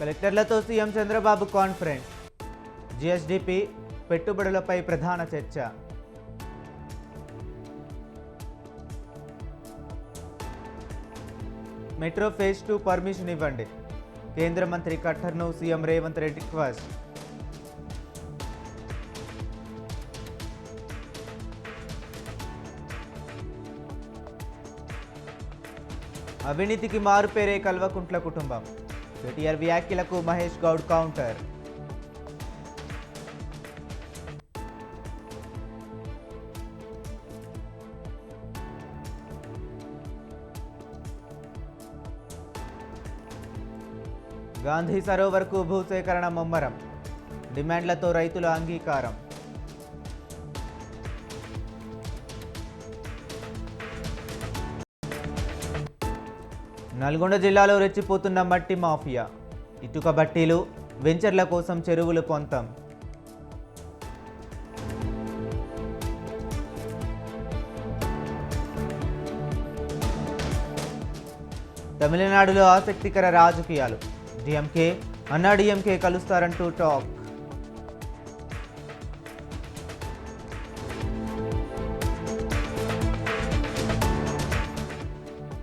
కలెక్టర్లతో CM Chandrababu conference. GSDP పెట్టుబడులపై ప్రధాన చర్చ. మెట్రో ఫేజ్ 2 పర్మిషన్ ఇవ్వండి. కేంద్ర మంత్రి ఖట్టర్ను సీఎం రేవంత్ రెడ్డి రిక్వెస్ట్. అవినీతికి మారుపేరే కల్వకుంట్ల కుటుంబం. కేటీఆర్ వ్యాఖ్యలకు మహేష్ గౌడ్ కౌంటర్. గాంధీ సరోవర్కు భూసేకరణ ముమ్మరం. డిమాండ్లతో రైతుల అంగీకారం. నల్గొండ జిల్లాలో రెచ్చిపోతున్న మట్టి మాఫియా. ఇటుక బట్టీలు, వెంచర్ల కోసం చెరువులు పొంతం. తమిళనాడులో ఆసక్తికర రాజకీయాలు. డిఎంకే, అన్నాడీఎంకే కలుస్తారంటూ టాక్.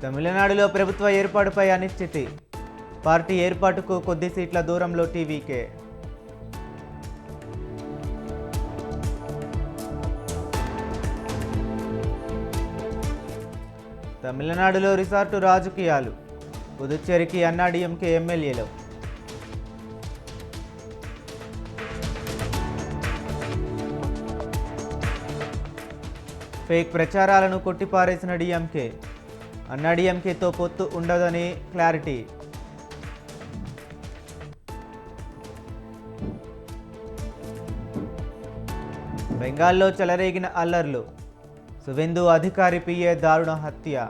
తమిళనాడులో ప్రభుత్వ ఏర్పాటుపై అనిశ్చితి. పార్టీ ఏర్పాటుకు కొద్ది సీట్ల దూరంలో టీవీకే. తమిళనాడులో రిసార్టు రాజకీయాలు. పుదుచ్చేరికి అన్నాడీఎంకే ఎమ్మెల్యేలు. Fake ప్రచారాలను కొట్టిపారేసిన DMK. అన్నాడీఎంకేతో పొత్తు ఉండదని క్లారిటీ. బెంగాల్లో చెలరేగిన అల్లర్లు. సువేందు అధికారి పిఏ దారుణ హత్య.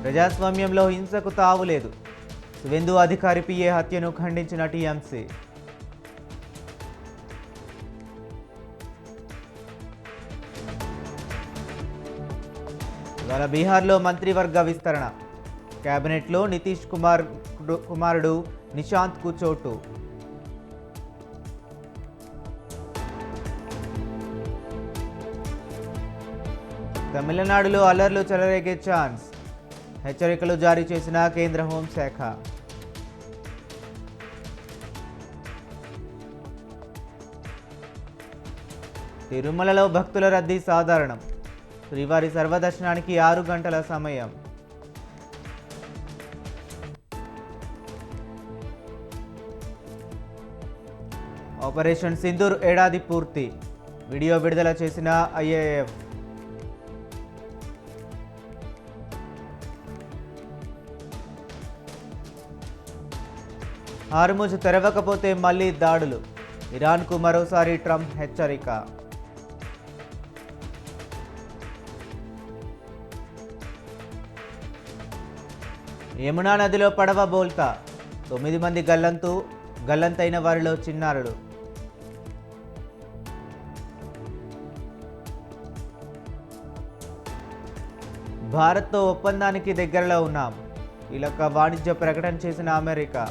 ప్రజాస్వామ్యంలో హింసకు తావులేదు. సువేందు అధికారి పిఏ హత్యను ఖండించిన టీఎంసీ. ఇవాళ బీహార్లో మంత్రివర్గ విస్తరణ. కేబినెట్లో నితీష్ కుమారుడు నిశాంత్కు చోటు. తమిళనాడులో అల్లర్లు చెలరేగే ఛాన్స్. హెచ్చరికలు జారీ చేసిన కేంద్ర హోంశాఖ. తిరుమలలో భక్తుల రద్దీ సాధారణం. శ్రీవారి సర్వదర్శనానికి 6 గంటల సమయం. ఆపరేషన్ సింధూర్ ఏడాది పూర్తి. వీడియో విడుదల చేసిన ఐఏఎఫ్. హార్ముజ్ తెరవకపోతే మళ్లీ దాడులు. ఇరాన్కు మరోసారి ట్రంప్ హెచ్చరిక. యమునా నదిలో పడవ బోల్తా. 9 మంది గల్లంతైన వారిలో చిన్నారులు. భారత్తో ఒప్పందానికి దగ్గరలో ఉన్నాం. కీలక వాణిజ్య ప్రకటన చేసిన అమెరికా.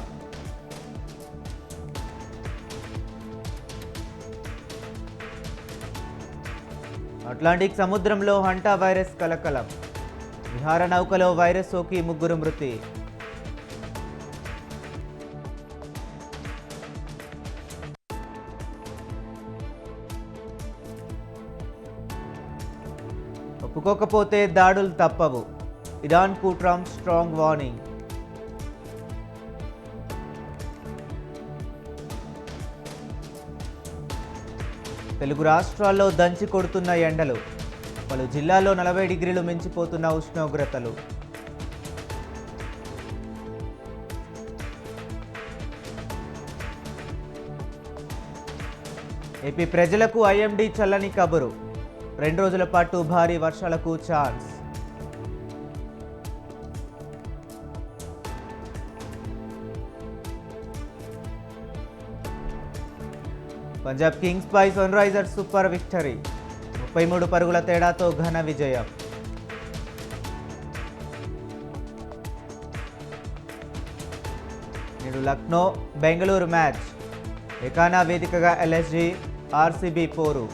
అట్లాంటిక్ సముద్రంలో హంటా వైరస్ కలకలం. విహార నౌకలో వైరస్ సోకి 3 మృతి. ఒప్పుకోకపోతే దాడులు తప్పవు. ఇరాన్కు ట్రంప్ స్ట్రాంగ్ వార్నింగ్. తెలుగు రాష్ట్రాల్లో దంచి కొడుతున్న ఎండలు. పలు జిల్లాల్లో 40 డిగ్రీలు మించిపోతున్న ఉష్ణోగ్రతలు. ఏపీ ప్రజలకు ఐఎండీ చల్లని కబురు. 2 రోజుల పాటు భారీ వర్షాలకు ఛాన్స్. పంజాబ్ కింగ్స్ పై సన్ రైజర్స్ సూపర్ విక్టరీ. 33 పరుగుల తేడాతో ఘన విజయం. నేడు లక్నో బెంగళూరు మ్యాచ్ ఎకానా వేదికగా ఎల్ఎస్జీ ఆర్సీబీ పోరు.